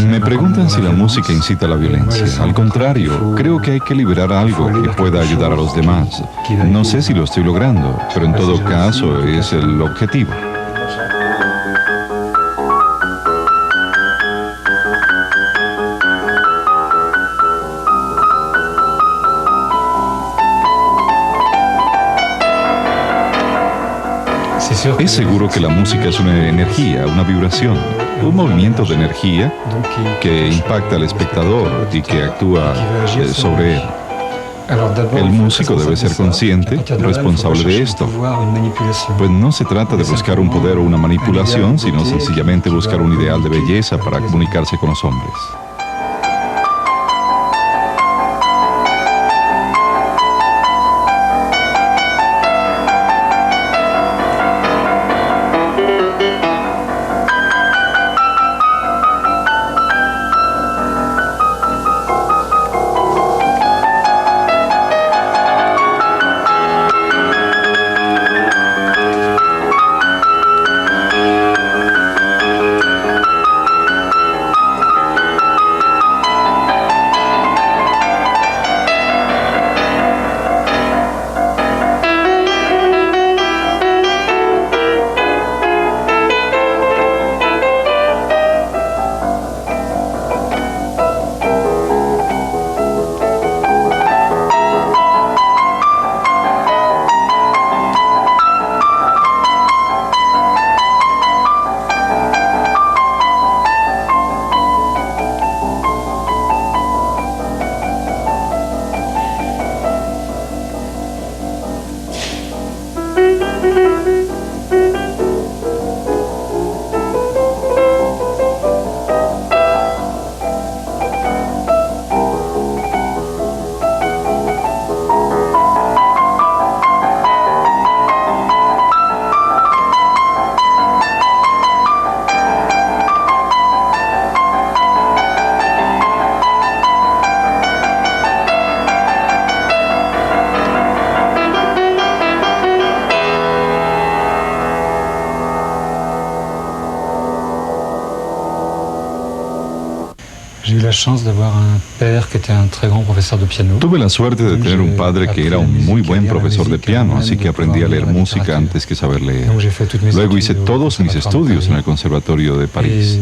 Me preguntan si la música incita a la violencia. Al contrario, creo que hay que liberar algo que pueda ayudar a los demás. No sé si lo estoy logrando, pero en todo caso es el objetivo. Es seguro que la música es una energía, una vibración, un movimiento de energía que impacta al espectador y que actúa sobre él. El músico debe ser consciente, responsable de esto. Pues no se trata de buscar un poder o una manipulación, sino sencillamente buscar un ideal de belleza para comunicarse con los hombres. Tuve la suerte de tener un padre que era un muy buen profesor de piano, así que aprendí a leer música antes que saber leer. Luego hice todos mis estudios en el Conservatorio de París.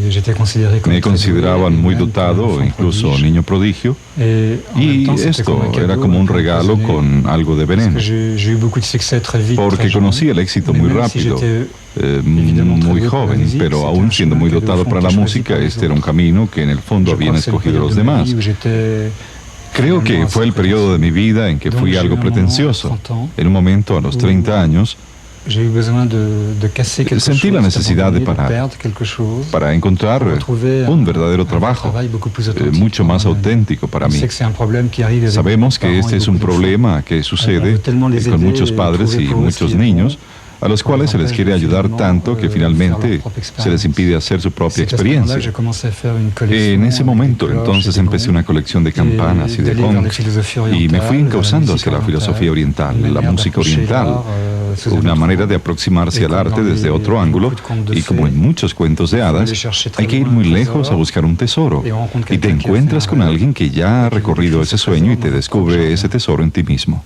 Me consideraban muy dotado, incluso niño prodigio, y esto era como un regalo con algo de veneno, porque conocí el éxito muy rápido. Muy joven, pero aún siendo muy dotado para la música, este era un camino que en el fondo habían escogido los demás. Creo que fue el periodo de mi vida en que fui algo pretencioso. En un momento, a los 30 años, sentí la necesidad de parar para encontrar un verdadero trabajo, mucho más auténtico para mí. Sabemos que este es un problema que sucede con muchos padres y muchos niños, a los cuales se les quiere ayudar tanto que finalmente se les impide hacer su propia experiencia. En ese momento, entonces, empecé una colección de campanas y de gongs y me fui encauzando hacia la filosofía oriental, la música oriental, una manera de aproximarse al arte desde otro ángulo, y como en muchos cuentos de hadas, hay que ir muy lejos a buscar un tesoro, y te encuentras con alguien que ya ha recorrido ese sueño y te descubre ese tesoro en ti mismo.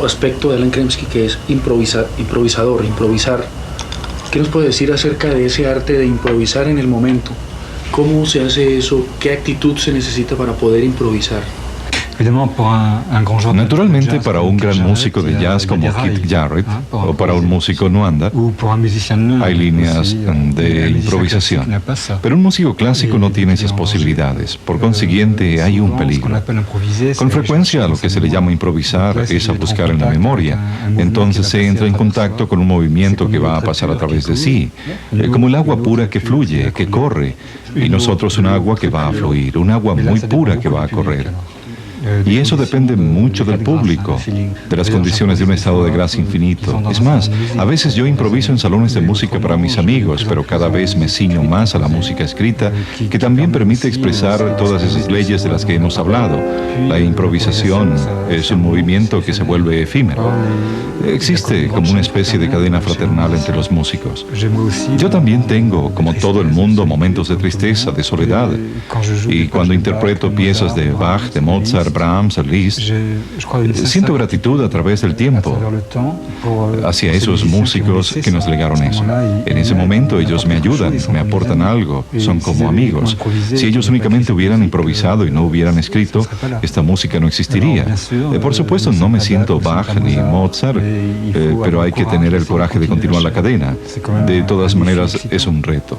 otro aspecto de Alan Kremski, que es improvisar. ¿Qué nos puede decir acerca de ese arte de improvisar en el momento? ¿Cómo se hace eso? ¿Qué actitud se necesita para poder improvisar? Naturalmente, para un gran músico de jazz como Keith Jarrett o para un músico Nuanda, hay líneas de improvisación. Pero un músico clásico no tiene esas posibilidades. Por consiguiente, hay un peligro. Con frecuencia, lo que se le llama improvisar es a buscar en la memoria. Entonces se entra en contacto con un movimiento que va a pasar a través de sí, como el agua pura que fluye, que corre, y nosotros un agua que va a fluir, un agua muy pura que va a correr. Y eso depende mucho del público, de las condiciones de un estado de gracia infinito. Es más, a veces yo improviso en salones de música para mis amigos, pero cada vez me ciño más a la música escrita, que también permite expresar todas esas leyes de las que hemos hablado. La improvisación es un movimiento que se vuelve efímero. Existe como una especie de cadena fraternal entre los músicos. Yo también tengo, como todo el mundo, momentos de tristeza, de soledad. Y cuando interpreto piezas de Bach, de Mozart, Brahms, Liszt, siento gratitud a través del tiempo hacia esos músicos que nos legaron eso. En ese momento ellos me ayudan, me aportan algo, son como amigos. Si ellos únicamente hubieran improvisado y no hubieran escrito, esta música no existiría. Por supuesto, no me siento Bach ni Mozart, pero hay que tener el coraje de continuar la cadena. De todas maneras, es un reto.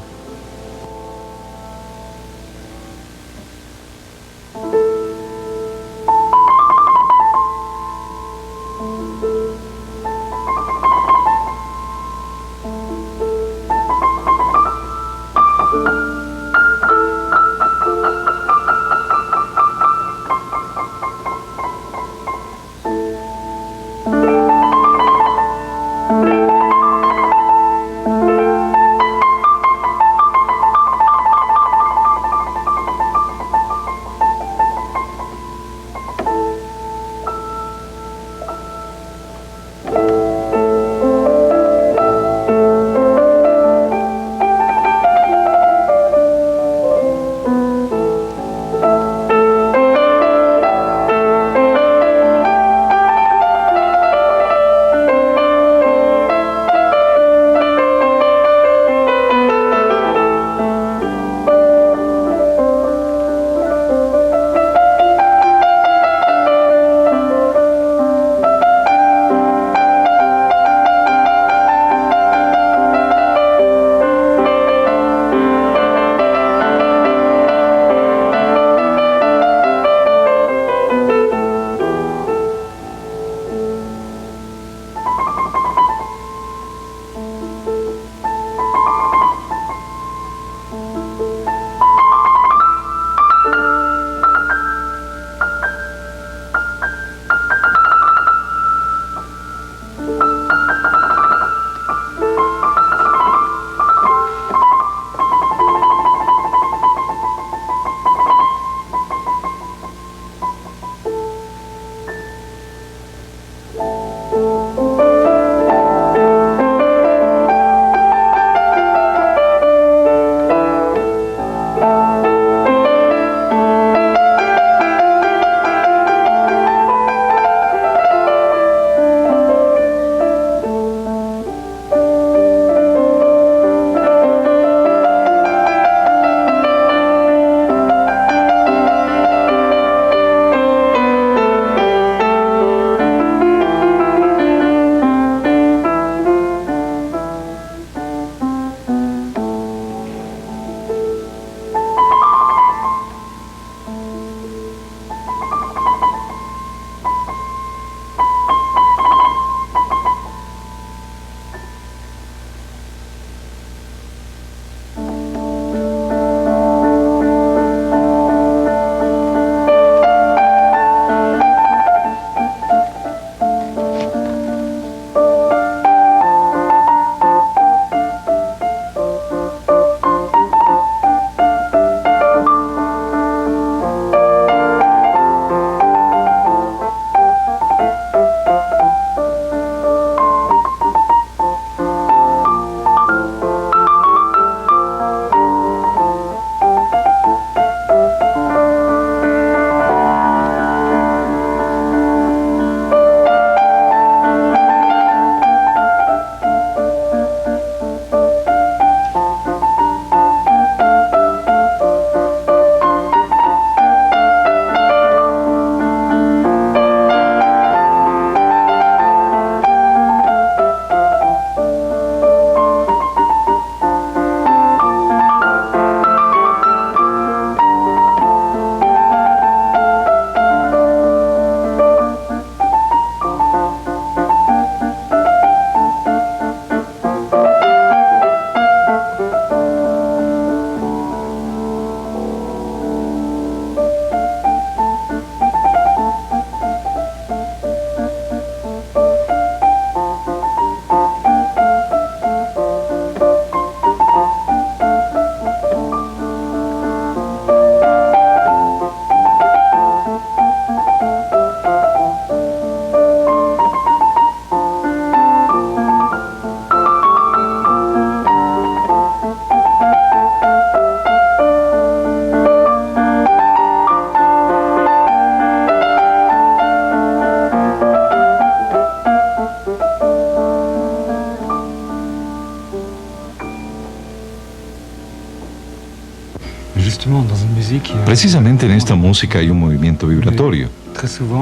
Precisamente en esta música hay un movimiento vibratorio,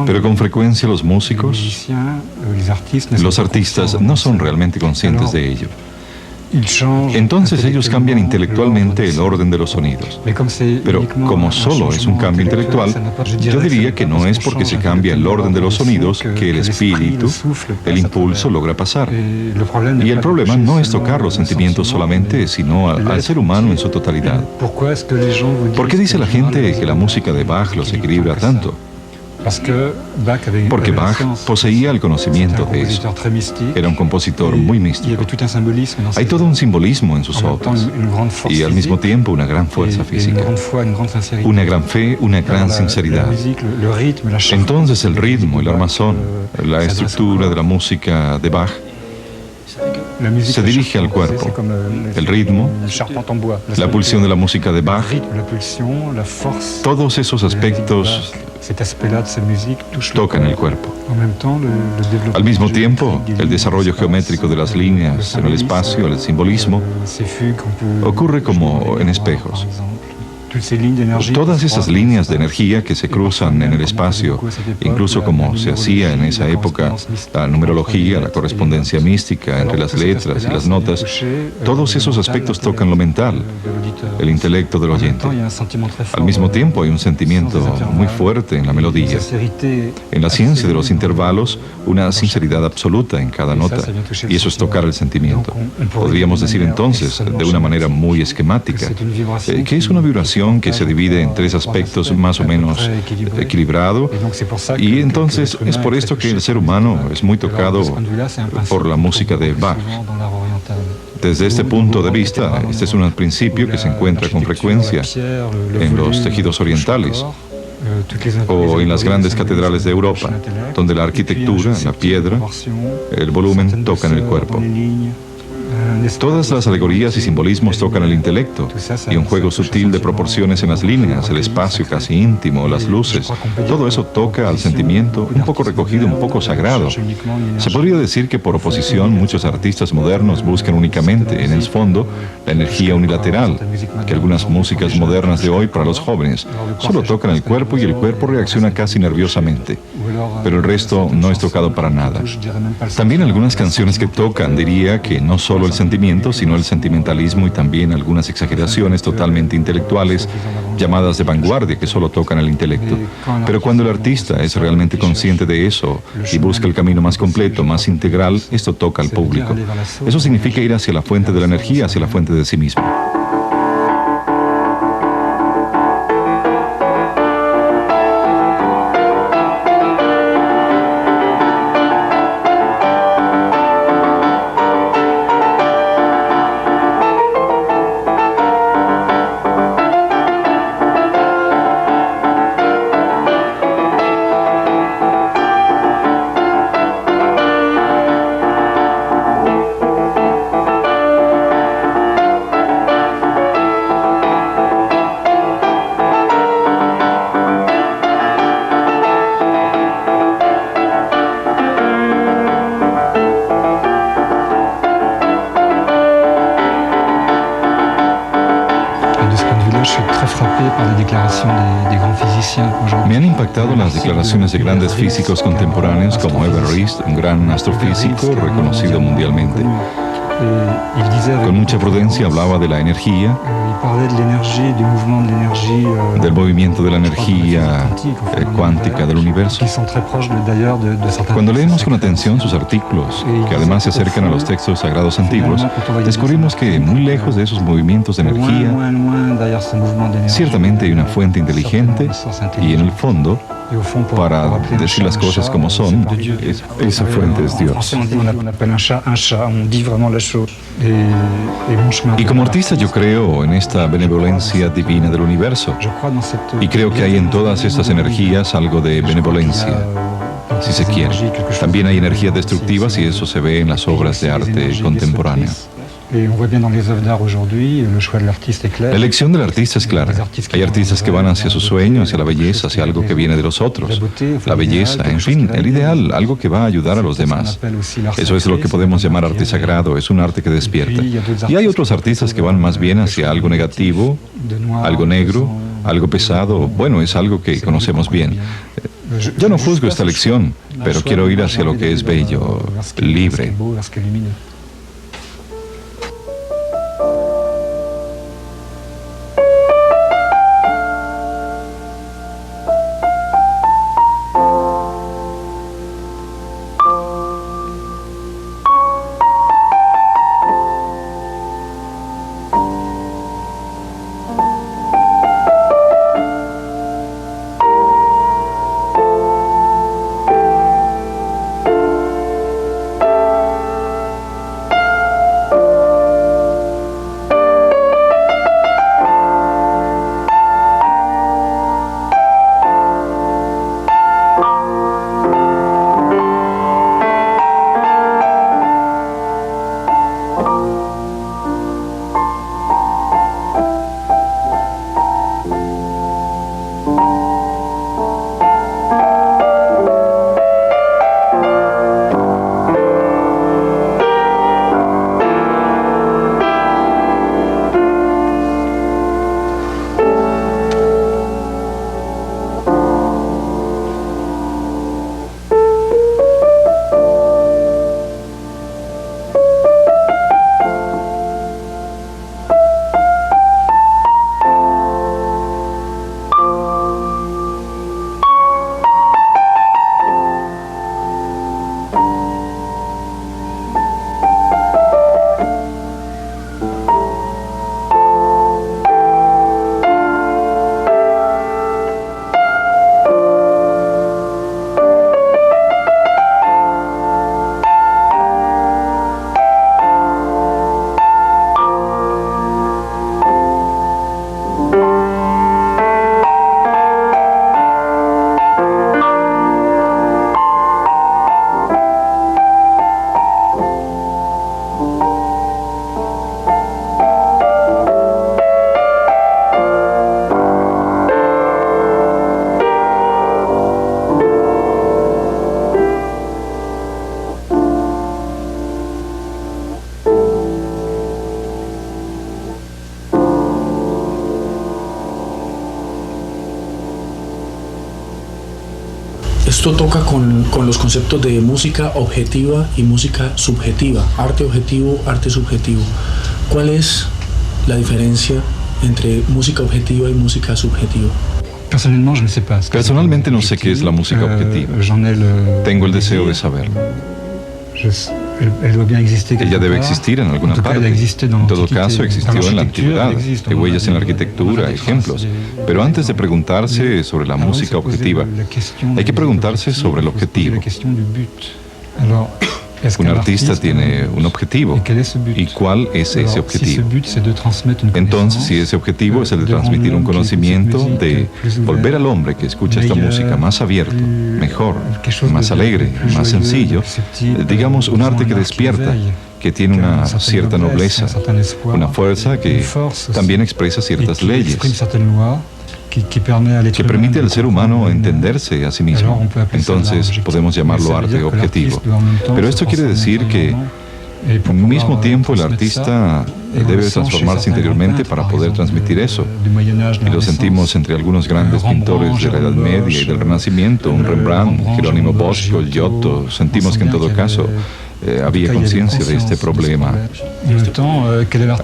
pero con frecuencia los músicos, los artistas no son realmente conscientes de ello. Entonces ellos cambian intelectualmente el orden de los sonidos. Pero como solo es un cambio intelectual, yo diría que no es porque se cambia el orden de los sonidos que el espíritu, el impulso logra pasar. Y el problema no es tocar los sentimientos solamente, sino al ser humano en su totalidad. ¿Por qué dice la gente que la música de Bach los equilibra tanto? Porque Bach poseía el conocimiento de eso. Era un compositor muy místico. Hay todo un simbolismo en sus obras y al mismo tiempo una gran fuerza física, una gran fe, una gran sinceridad. Entonces el ritmo, el armazón, la estructura de la música de Bach se dirige al cuerpo. El ritmo, la pulsión de la música de Bach, todos esos aspectos tocan el cuerpo. Al mismo tiempo, el desarrollo geométrico de las líneas en el espacio, el simbolismo, ocurre como en espejos. Todas esas líneas de energía que se cruzan en el espacio, incluso como se hacía en esa época, la numerología, la correspondencia mística entre las letras y las notas, todos esos aspectos tocan lo mental, el intelecto del oyente. Al mismo tiempo hay un sentimiento muy fuerte en la melodía. En la ciencia de los intervalos, una sinceridad absoluta en cada nota, y eso es tocar el sentimiento. Podríamos decir entonces, de una manera muy esquemática, que es una vibración que se divide en tres aspectos más o menos equilibrado, y entonces es por esto que el ser humano es muy tocado por la música de Bach. Desde este punto de vista, este es un principio que se encuentra con frecuencia en los tejidos orientales o en las grandes catedrales de Europa, donde la arquitectura, la piedra, el volumen tocan el cuerpo. Todas las alegorías y simbolismos tocan el intelecto, y un juego sutil de proporciones en las líneas, el espacio casi íntimo, las luces, todo eso toca al sentimiento, un poco recogido, un poco sagrado. Se podría decir que por oposición muchos artistas modernos buscan únicamente, en el fondo, la energía unilateral, que algunas músicas modernas de hoy para los jóvenes solo tocan el cuerpo y el cuerpo reacciona casi nerviosamente, pero el resto no es tocado para nada. También algunas canciones que tocan, diría que no solo el sentimiento, sino el sentimentalismo y también algunas exageraciones totalmente intelectuales, llamadas de vanguardia, que solo tocan el intelecto. Pero cuando el artista es realmente consciente de eso y busca el camino más completo, más integral, esto toca al público. Eso significa ir hacia la fuente de la energía, hacia la fuente de sí mismo. Me han impactado las declaraciones de grandes físicos contemporáneos como Everest, un gran astrofísico reconocido mundialmente. Con mucha prudencia hablaba de la energía, del movimiento de la energía cuántica del universo. Cuando leemos con atención sus artículos, que además se acercan a los textos sagrados antiguos, descubrimos que muy lejos de esos movimientos de energía, ciertamente hay una fuente inteligente y en el fondo, para decir las cosas como son, esa fuente es Dios. Y como artista yo creo en esta benevolencia divina del universo, y creo que hay en todas estas energías algo de benevolencia, si se quiere. También hay energías destructivas y eso se ve en las obras de arte contemporáneo. La elección del artista es clara. Hay artistas que van hacia sus sueños, hacia la belleza, hacia algo que viene de los otros. La belleza, en fin, el ideal, algo que va a ayudar a los demás. Eso es lo que podemos llamar arte sagrado, es un arte que despierta. Y hay otros artistas que van más bien hacia algo negativo, algo negro, algo pesado. Bueno, es algo que conocemos bien. Yo no juzgo esta elección, pero quiero ir hacia lo que es bello, libre. Esto toca con los conceptos de música objetiva y música subjetiva, arte objetivo, arte subjetivo. ¿Cuál es la diferencia entre música objetiva y música subjetiva? Personalmente no sé qué es la música objetiva. Tengo el deseo de saberlo. Ella debe existir en alguna parte. En todo caso, existió en la antigüedad. Hay huellas en la arquitectura, ejemplos. Pero antes de preguntarse sobre la música objetiva, hay que preguntarse sobre el objetivo. Un artista tiene un objetivo. ¿Y cuál es ese objetivo? Entonces, si ese objetivo es el de transmitir un conocimiento, de volver al hombre que escucha esta música más abierto, mejor, más alegre, más sencillo, digamos, un arte que despierta, que tiene una cierta nobleza, una fuerza que también expresa ciertas leyes, que permite al ser humano entenderse a sí mismo. Entonces podemos llamarlo arte objetivo. Pero esto quiere decir que al mismo tiempo el artista debe transformarse interiormente para poder transmitir eso. Y lo sentimos entre algunos grandes pintores de la Edad Media y del Renacimiento, un Rembrandt, Jerónimo Bosco, el Giotto. Sentimos que en todo caso había conciencia de este problema.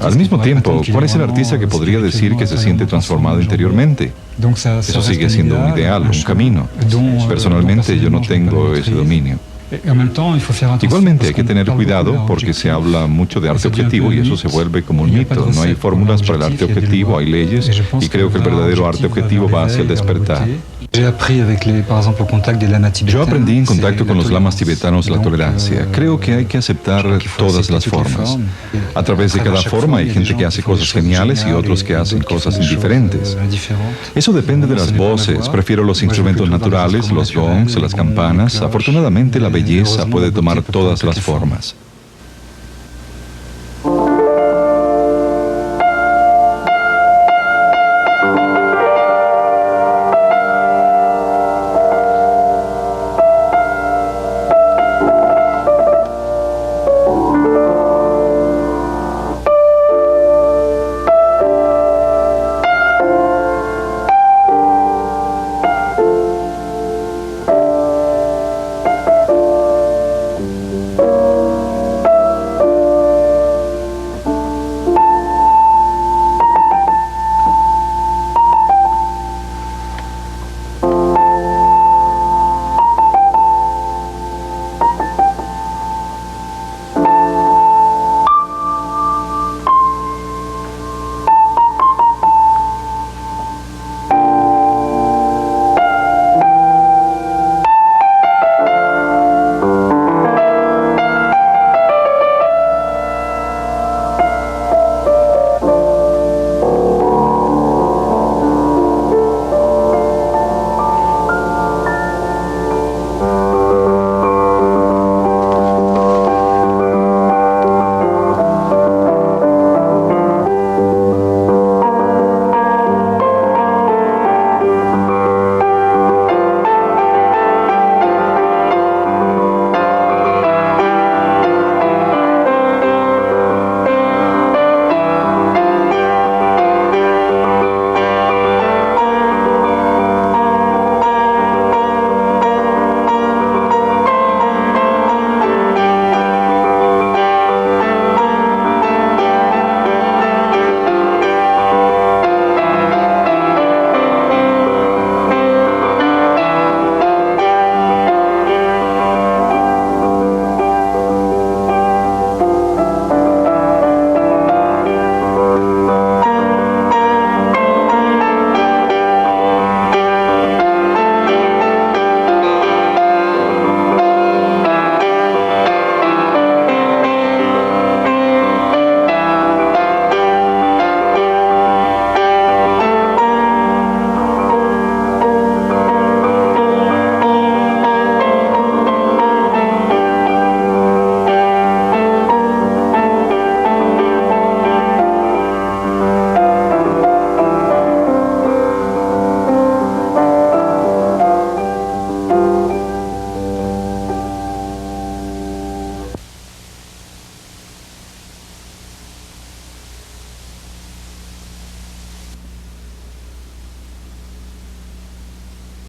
Al mismo tiempo, ¿cuál es el artista que podría decir que se siente transformado interiormente? Eso sigue siendo un ideal, un camino. Personalmente yo no tengo ese dominio. Igualmente hay que tener cuidado porque se habla mucho de arte objetivo y eso se vuelve como un mito. No hay fórmulas para el arte objetivo, hay leyes y creo que el verdadero arte objetivo va hacia el despertar. Yo aprendí en contacto con los lamas tibetanos la tolerancia. Creo que hay que aceptar todas las formas. A través de cada forma hay gente que hace cosas geniales y otros que hacen cosas indiferentes. Eso depende de las voces. Prefiero los instrumentos naturales, los gongs, las campanas. Afortunadamente la belleza puede tomar todas las formas.